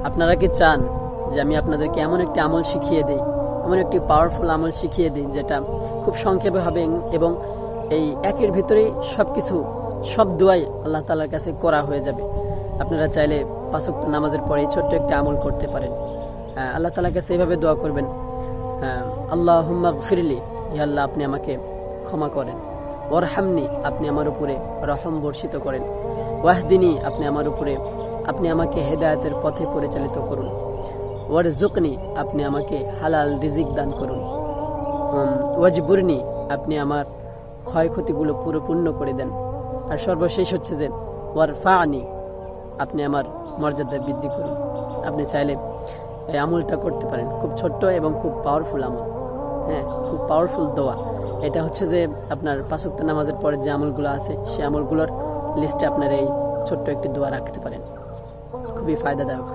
আপনারা কি চান যে আমি আপনাদেরকে এমন একটি আমল শিখিয়ে দিই, এমন একটি পাওয়ারফুল আমল শিখিয়ে দিই যেটা খুব সংক্ষেপে হবে এবং এই একের ভিতরেই সব দোয়াই আল্লাহ তাআলার কাছে করা হয়ে যাবে। আপনারা চাইলে 5 ওয়াক্ত নামাজের পরে ছোট্ট একটি আমল করতে পারেন। আল্লাহ তাআলার কাছে এইভাবে দোয়া করবেন, আল্লাহুম্মা গফিরলি, ইয়া আল্লাহ আপনি আমাকে ক্ষমা করেন, ওয়ারহামনি আপনি আমার উপরে রহম বর্ষিত করেন, ওয়াহদিনী আপনি আমাকে হেদায়েতের পথে পরিচালিত করুন, ওয়ারজুকনি আপনি আমাকে হালাল রিজিক দান করুন, ওয়াজবুরনি আপনি আমার ক্ষয়ক্ষতিগুলো পুরো পূর্ণ করে দেন, আর সর্বশেষ হচ্ছে যে ওয়ারফানি আপনি আমার মর্যাদা বৃদ্ধি করুন। আপনি চাইলে এই আমলটা করতে পারেন, খুব ছোট্ট এবং খুব পাওয়ারফুল আমল। খুব পাওয়ারফুল দোয়া। এটা হচ্ছে যে আপনার 5 ওয়াক্ত নামাজের পরে যে আমলগুলো আছে সেই আমলগুলোর লিস্টে আপনার এই ছোট্ট একটি দোয়া রাখতে পারেন, খুবই ফায়দাদায়ক।